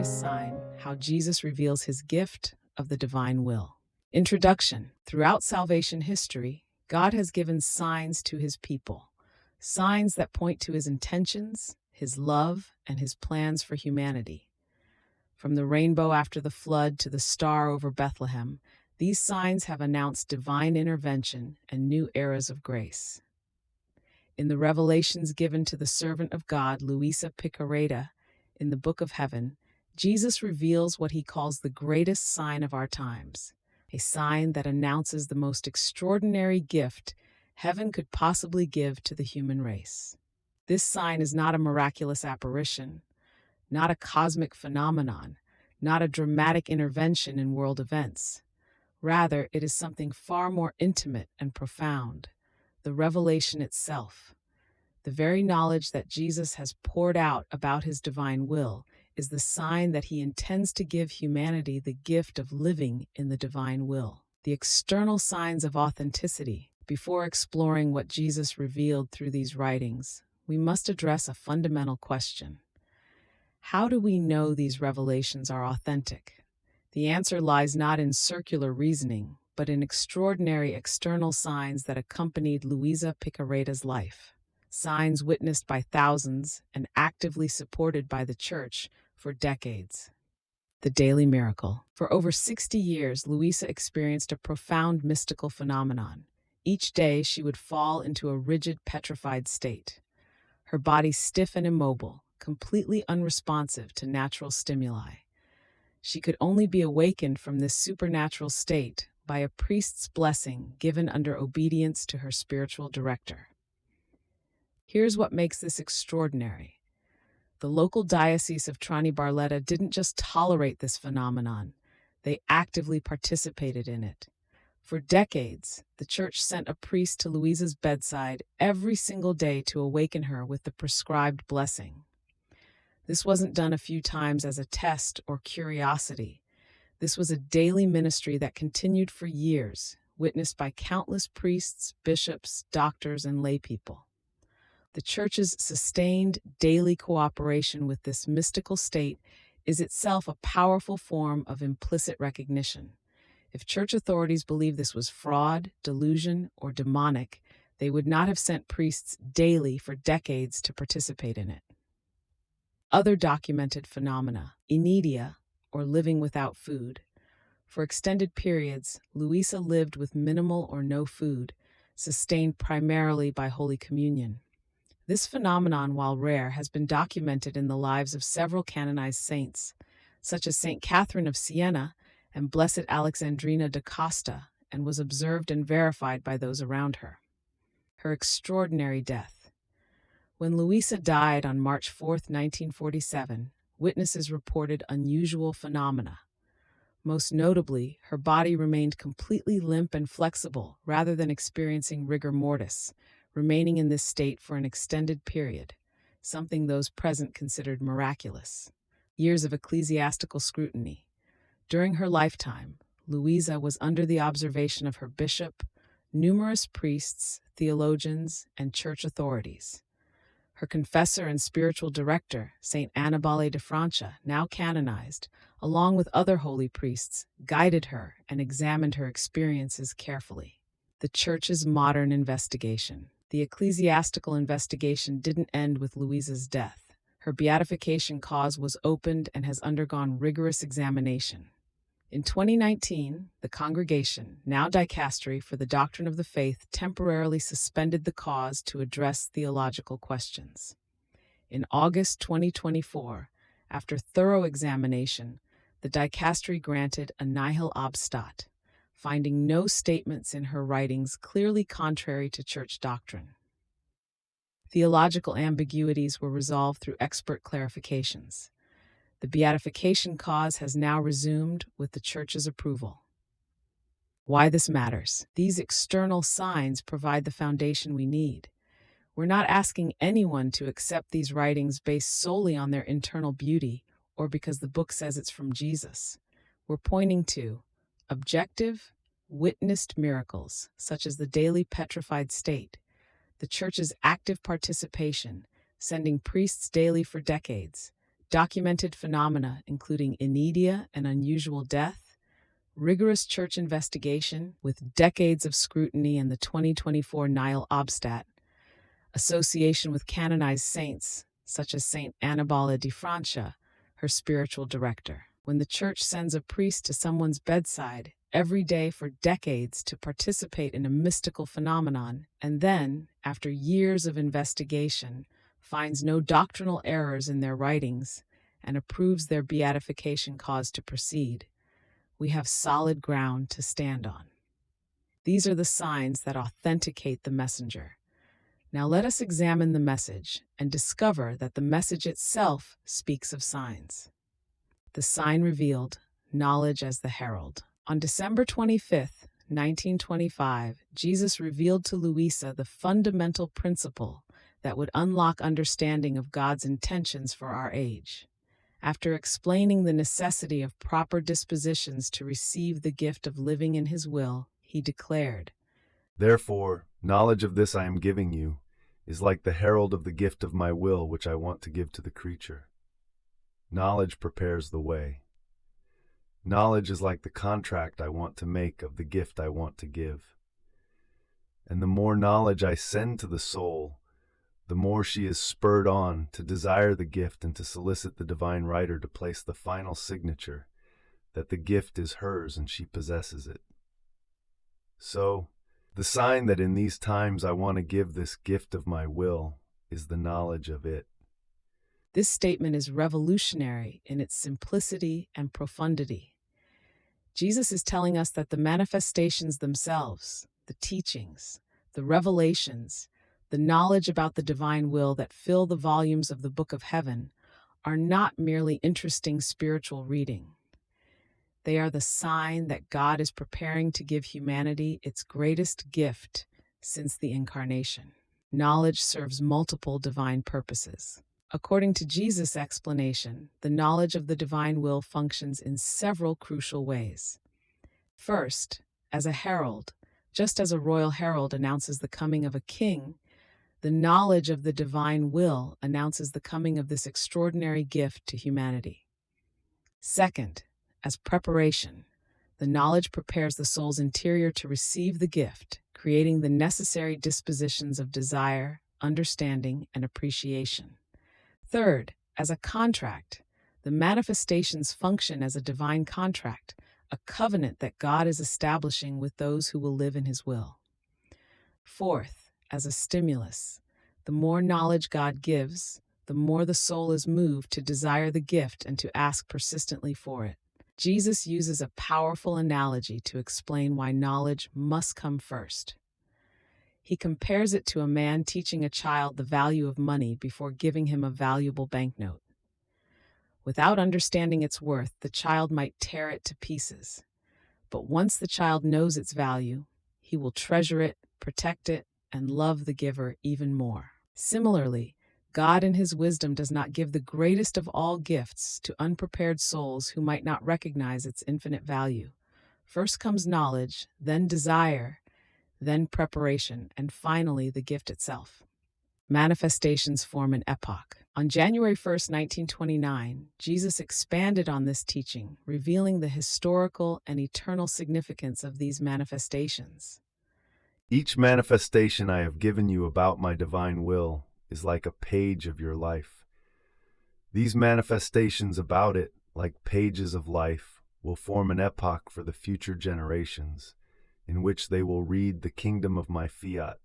greatest sign, how Jesus reveals his gift of the divine will. Introduction. Throughout salvation history, God has given signs to his people, signs that point to his intentions, his love, and his plans for humanity. From the rainbow after the flood to the star over Bethlehem, these signs have announced divine intervention and new eras of grace. In the revelations given to the servant of God, Luisa Piccarreta, in the Book of Heaven, Jesus reveals what he calls the greatest sign of our times, a sign that announces the most extraordinary gift heaven could possibly give to the human race. This sign is not a miraculous apparition, not a cosmic phenomenon, not a dramatic intervention in world events. Rather, it is something far more intimate and profound, the revelation itself. The very knowledge that Jesus has poured out about his divine will is the sign that he intends to give humanity the gift of living in the divine will. The external signs of authenticity. Before exploring what Jesus revealed through these writings, we must address a fundamental question. How do we know these revelations are authentic? The answer lies not in circular reasoning, but in extraordinary external signs that accompanied Luisa Piccarreta's life. Signs witnessed by thousands and actively supported by the Church for decades. The daily miracle. For over 60 years, Luisa experienced a profound mystical phenomenon. Each day, she would fall into a rigid, petrified state. Her body stiff and immobile, completely unresponsive to natural stimuli. She could only be awakened from this supernatural state by a priest's blessing given under obedience to her spiritual director. Here's what makes this extraordinary. The local diocese of Trani Barletta didn't just tolerate this phenomenon, they actively participated in it. For decades, the Church sent a priest to Luisa's bedside every single day to awaken her with the prescribed blessing. This wasn't done a few times as a test or curiosity. This was a daily ministry that continued for years, witnessed by countless priests, bishops, doctors, and laypeople. The Church's sustained daily cooperation with this mystical state is itself a powerful form of implicit recognition. If Church authorities believed this was fraud, delusion, or demonic, they would not have sent priests daily for decades to participate in it. Other documented phenomena. Inedia, or living without food. For extended periods, Luisa lived with minimal or no food, sustained primarily by Holy Communion. This phenomenon, while rare, has been documented in the lives of several canonized saints, such as Saint Catherine of Siena and Blessed Alexandrina da Costa, and was observed and verified by those around her. Her extraordinary death. When Luisa died on March 4, 1947, witnesses reported unusual phenomena. Most notably, her body remained completely limp and flexible rather than experiencing rigor mortis, remaining in this state for an extended period, something those present considered miraculous. Years of ecclesiastical scrutiny. During her lifetime, Luisa was under the observation of her bishop, numerous priests, theologians, and church authorities. Her confessor and spiritual director, Saint Annibale de Francia, now canonized, along with other holy priests, guided her and examined her experiences carefully. The Church's modern investigation. The ecclesiastical investigation didn't end with Luisa's death. Her beatification cause was opened and has undergone rigorous examination. In 2019, the Congregation, now Dicastery for the Doctrine of the Faith, temporarily suspended the cause to address theological questions. In August 2024, after thorough examination, the Dicastery granted a nihil obstat, finding no statements in her writings clearly contrary to Church doctrine. Theological ambiguities were resolved through expert clarifications. The beatification cause has now resumed with the Church's approval. Why this matters? These external signs provide the foundation we need. We're not asking anyone to accept these writings based solely on their internal beauty or because the book says it's from Jesus. We're pointing to objective, witnessed miracles, such as the daily petrified state, the Church's active participation, sending priests daily for decades, Documented phenomena including inedia and unusual death, rigorous church investigation with decades of scrutiny and the 2024 Nile Obstat, association with canonized saints such as Saint Annibale di Francia, her spiritual director. When the church sends a priest to someone's bedside every day for decades to participate in a mystical phenomenon, and then, after years of investigation, finds no doctrinal errors in their writings and approves their beatification cause to proceed, we have solid ground to stand on. These are the signs that authenticate the messenger. Now let us examine the message and discover that the message itself speaks of signs. The sign revealed, knowledge as the herald. On December 25th, 1925, Jesus revealed to Luisa the fundamental principle that would unlock understanding of God's intentions for our age. After explaining the necessity of proper dispositions to receive the gift of living in His will, He declared, "Therefore, knowledge of this I am giving you is like the herald of the gift of my will which I want to give to the creature. Knowledge prepares the way. Knowledge is like the contract I want to make of the gift I want to give. And the more knowledge I send to the soul, the more she is spurred on to desire the gift and to solicit the divine writer to place the final signature that the gift is hers and she possesses it. So, the sign that in these times I want to give this gift of my will is the knowledge of it." This statement is revolutionary in its simplicity and profundity. Jesus is telling us that the manifestations themselves, the teachings, the revelations, the knowledge about the divine will that fill the volumes of the Book of Heaven are not merely interesting spiritual reading. They are the sign that God is preparing to give humanity its greatest gift since the Incarnation. Knowledge serves multiple divine purposes. According to Jesus' explanation, the knowledge of the divine will functions in several crucial ways. First, as a herald, just as a royal herald announces the coming of a king, the knowledge of the divine will announces the coming of this extraordinary gift to humanity. Second, as preparation, the knowledge prepares the soul's interior to receive the gift, creating the necessary dispositions of desire, understanding, and appreciation. Third, as a contract, the manifestations function as a divine contract, a covenant that God is establishing with those who will live in His will. Fourth, as a stimulus, the more knowledge God gives, the more the soul is moved to desire the gift and to ask persistently for it. Jesus uses a powerful analogy to explain why knowledge must come first. He compares it to a man teaching a child the value of money before giving him a valuable banknote. Without understanding its worth, the child might tear it to pieces. But once the child knows its value, he will treasure it, protect it, and love the giver even more. Similarly, God in His wisdom does not give the greatest of all gifts to unprepared souls who might not recognize its infinite value. First comes knowledge, then desire, then preparation, and finally the gift itself. Manifestations form an epoch. On January 1st, 1929, Jesus expanded on this teaching, revealing the historical and eternal significance of these manifestations. "Each manifestation I have given you about my divine will is like a page of your life. These manifestations about it, like pages of life, will form an epoch for the future generations, in which they will read the kingdom of my fiat,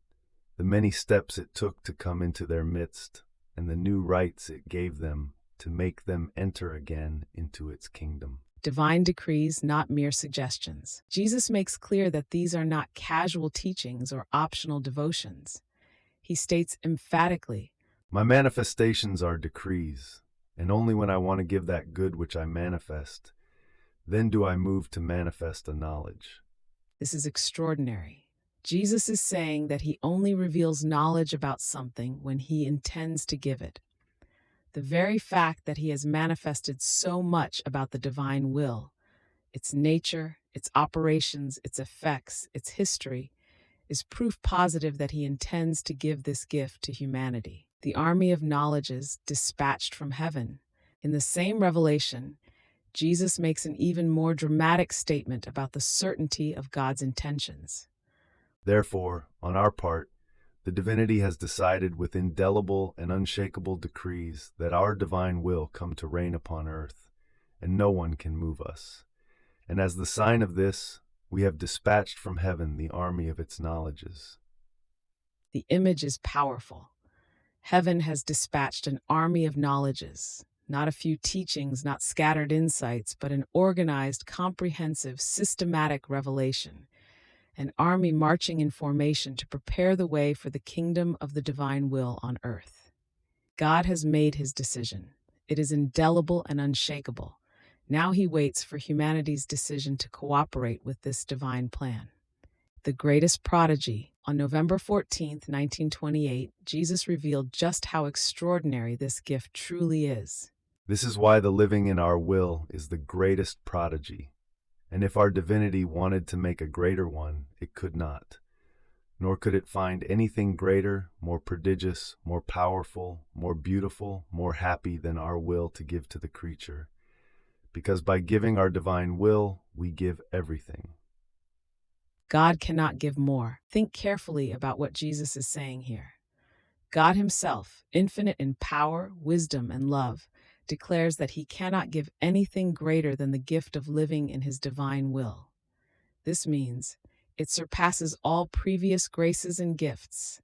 the many steps it took to come into their midst, and the new rights it gave them to make them enter again into its kingdom." Divine decrees, not mere suggestions. Jesus makes clear that these are not casual teachings or optional devotions. He states emphatically, "My manifestations are decrees, and only when I want to give that good which I manifest, then do I move to manifest a knowledge." This is extraordinary. Jesus is saying that He only reveals knowledge about something when He intends to give it. The very fact that He has manifested so much about the divine will, its nature, its operations, its effects, its history, is proof positive that He intends to give this gift to humanity. The army of knowledges dispatched from heaven, In the same revelation, Jesus makes an even more dramatic statement about the certainty of God's intentions. Therefore, on our part, the divinity has decided with indelible and unshakable decrees that our divine will come to reign upon earth, and no one can move us. And as the sign of this, we have dispatched from heaven the army of its knowledges. The image is powerful. Heaven has dispatched an army of knowledges, not a few teachings, not scattered insights, but an organized, comprehensive, systematic revelation. An army marching in formation to prepare the way for the kingdom of the divine will on earth. God has made his decision. It is indelible and unshakable. Now he waits for humanity's decision to cooperate with this divine plan. The greatest prodigy. On November 14th, 1928, Jesus revealed just how extraordinary this gift truly is. This is why the living in our will is the greatest prodigy. And if our divinity wanted to make a greater one, it could not. Nor could it find anything greater, more prodigious, more powerful, more beautiful, more happy than our will to give to the creature. Because by giving our divine will, we give everything. God cannot give more. Think carefully about what Jesus is saying here. God himself, infinite in power, wisdom, and love, declares that he cannot give anything greater than the gift of living in his divine will. This means it surpasses all previous graces and gifts.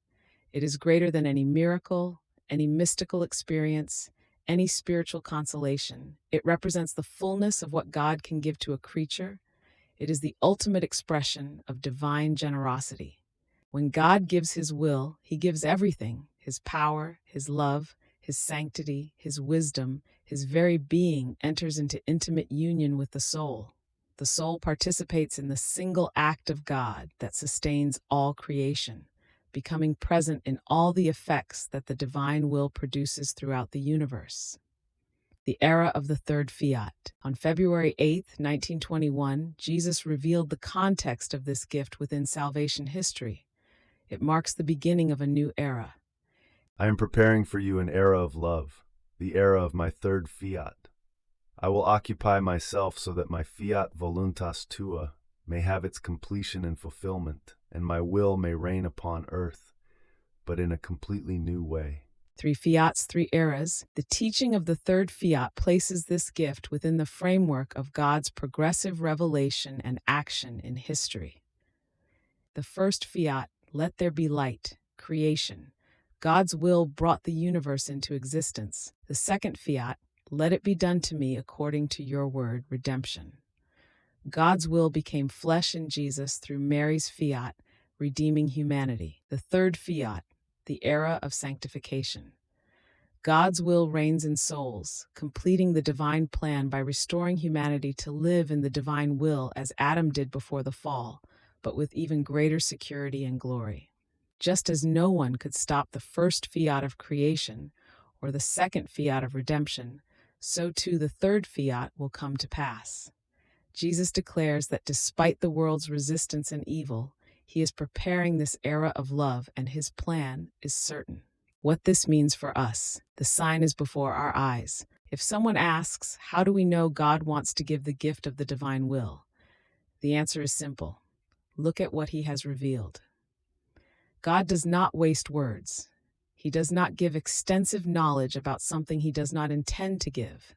It is greater than any miracle, any mystical experience, any spiritual consolation. It represents the fullness of what God can give to a creature. It is the ultimate expression of divine generosity. When God gives his will, he gives everything: his power, his love, his sanctity, his wisdom. His very being enters into intimate union with the soul. The soul participates in the single act of God that sustains all creation, becoming present in all the effects that the divine will produces throughout the universe. The era of the Third Fiat. On February 8, 1921, Jesus revealed the context of this gift within salvation history. It marks the beginning of a new era. I am preparing for you an era of love, the era of my third fiat. I will occupy myself so that my fiat voluntas tua may have its completion and fulfillment, and my will may reign upon earth, but in a completely new way. 3 fiats, 3 eras. The teaching of the third fiat places this gift within the framework of God's progressive revelation and action in history. The first fiat, let there be light, creation. God's will brought the universe into existence. The second fiat, let it be done to me according to your word, redemption. God's will became flesh in Jesus through Mary's fiat, redeeming humanity. The third fiat, the era of sanctification. God's will reigns in souls, completing the divine plan by restoring humanity to live in the divine will as Adam did before the fall, but with even greater security and glory. Just as no one could stop the first fiat of creation or the second fiat of redemption, so too the third fiat will come to pass. Jesus declares that despite the world's resistance and evil, he is preparing this era of love, and his plan is certain. What this means for us, the sign is before our eyes. If someone asks, how do we know God wants to give the gift of the divine will? The answer is simple. Look at what he has revealed. God does not waste words. He does not give extensive knowledge about something he does not intend to give.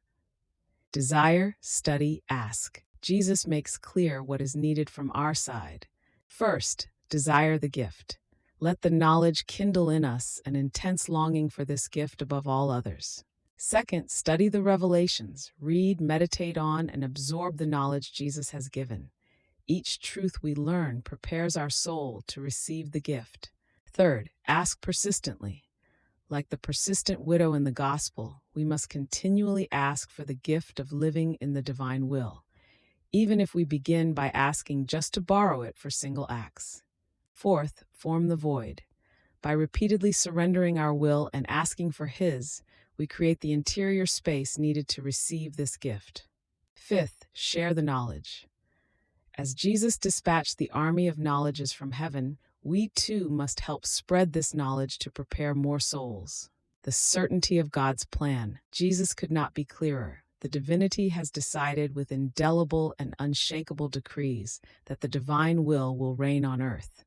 Desire, study, ask. Jesus makes clear what is needed from our side. First, desire the gift. Let the knowledge kindle in us an intense longing for this gift above all others. Second, study the revelations. Read, meditate on, and absorb the knowledge Jesus has given. Each truth we learn prepares our soul to receive the gift. Third, ask persistently. Like the persistent widow in the gospel, we must continually ask for the gift of living in the divine will, even if we begin by asking just to borrow it for single acts. Fourth, form the void. By repeatedly surrendering our will and asking for his, we create the interior space needed to receive this gift. Fifth, share the knowledge. As Jesus dispatched the army of knowledges from heaven, we too must help spread this knowledge to prepare more souls. the certainty of God's plan. Jesus could not be clearer. The divinity has decided with indelible and unshakable decrees that the divine will reign on earth.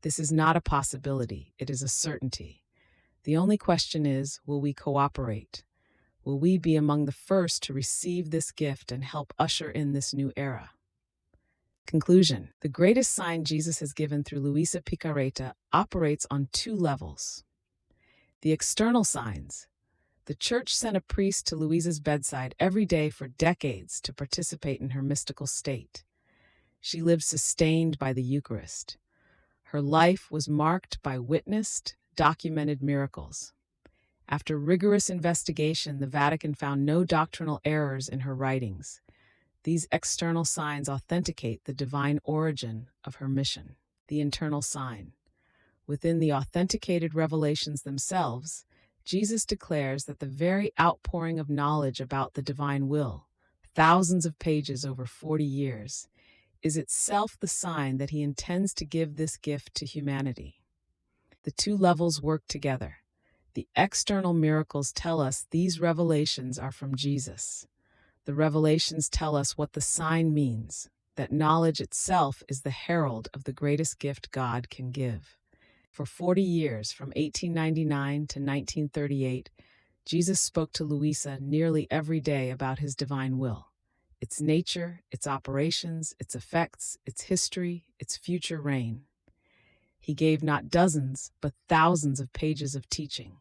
This is not a possibility, it is a certainty. The only question is, will we cooperate? Will we be among the first to receive this gift and help usher in this new era? Conclusion. The greatest sign Jesus has given through Luisa Piccarreta operates on two levels. The external signs. The Church sent a priest to Luisa's bedside every day for decades to participate in her mystical state. She lived sustained by the Eucharist. Her life was marked by witnessed, documented miracles. After rigorous investigation, the Vatican found no doctrinal errors in her writings. These external signs authenticate the divine origin of her mission. The internal sign. Within the authenticated revelations themselves, Jesus declares that the very outpouring of knowledge about the divine will, thousands of pages over 40 years, is itself the sign that he intends to give this gift to humanity. The two levels work together. The external miracles tell us these revelations are from Jesus. The revelations tell us what the sign means, that knowledge itself is the herald of the greatest gift God can give. For 40 years, from 1899 to 1938, Jesus spoke to Luisa nearly every day about his divine will, its nature, its operations, its effects, its history, its future reign. He gave not dozens, but thousands of pages of teaching.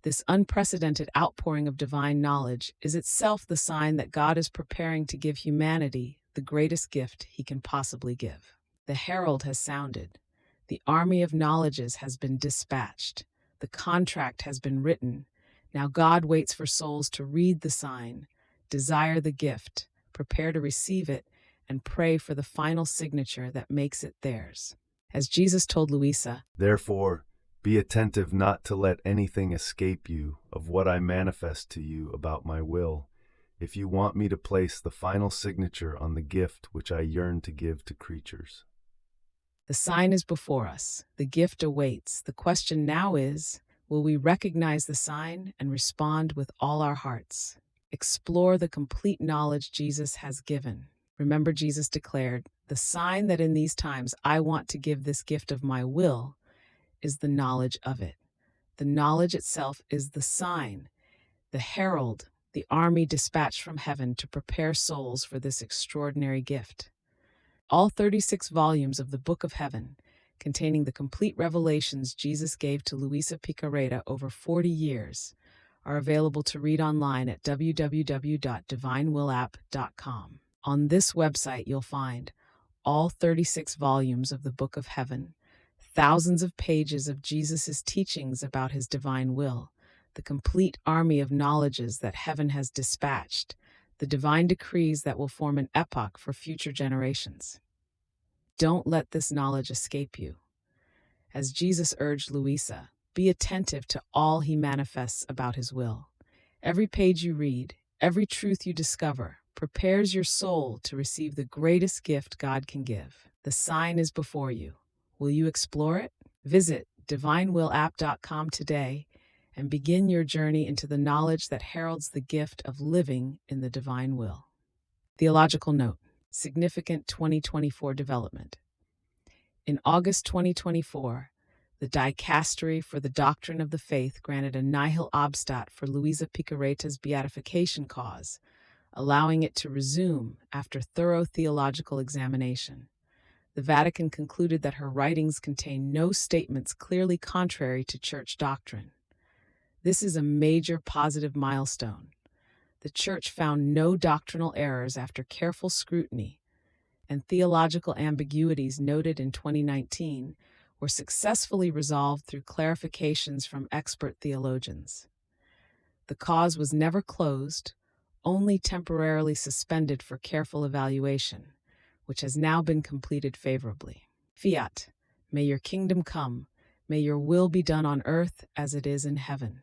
This unprecedented outpouring of divine knowledge is itself the sign that God is preparing to give humanity the greatest gift he can possibly give. The herald has sounded. The army of knowledges has been dispatched. The contract has been written. Now God waits for souls to read the sign, desire the gift, prepare to receive it, and pray for the final signature that makes it theirs. As Jesus told Luisa, Therefore, be attentive not to let anything escape you of what I manifest to you about my will, if you want me to place the final signature on the gift which I yearn to give to creatures. the sign is before us. The gift awaits. The question now is, will we recognize the sign and respond with all our hearts? Explore the complete knowledge Jesus has given. Remember, Jesus declared, the sign that in these times I want to give this gift of my will is the knowledge of it. The knowledge itself is the sign, the herald, the army dispatched from heaven to prepare souls for this extraordinary gift. All 36 volumes of the Book of Heaven, containing the complete revelations Jesus gave to Luisa Piccarreta over 40 years, are available to read online at www.divinewillapp.com. On this website, you'll find all 36 volumes of the Book of Heaven, thousands of pages of Jesus' teachings about his divine will, the complete army of knowledges that heaven has dispatched, the divine decrees that will form an epoch for future generations. Don't let this knowledge escape you. As Jesus urged Luisa, be attentive to all he manifests about his will. Every page you read, every truth you discover, prepares your soul to receive the greatest gift God can give. The sign is before you. Will you explore it? Visit divinewillapp.com today and begin your journey into the knowledge that heralds the gift of living in the divine will. Theological note: significant 2024 development. In August 2024, the Dicastery for the Doctrine of the Faith granted a nihil obstat for Luisa Piccarreta's beatification cause, allowing it to resume after thorough theological examination. The Vatican concluded that her writings contain no statements clearly contrary to church doctrine. This is a major positive milestone. The Church found no doctrinal errors after careful scrutiny, and theological ambiguities noted in 2019 were successfully resolved through clarifications from expert theologians. The cause was never closed, only temporarily suspended for careful evaluation, which has now been completed favorably. Fiat, may your kingdom come, may your will be done on earth as it is in heaven.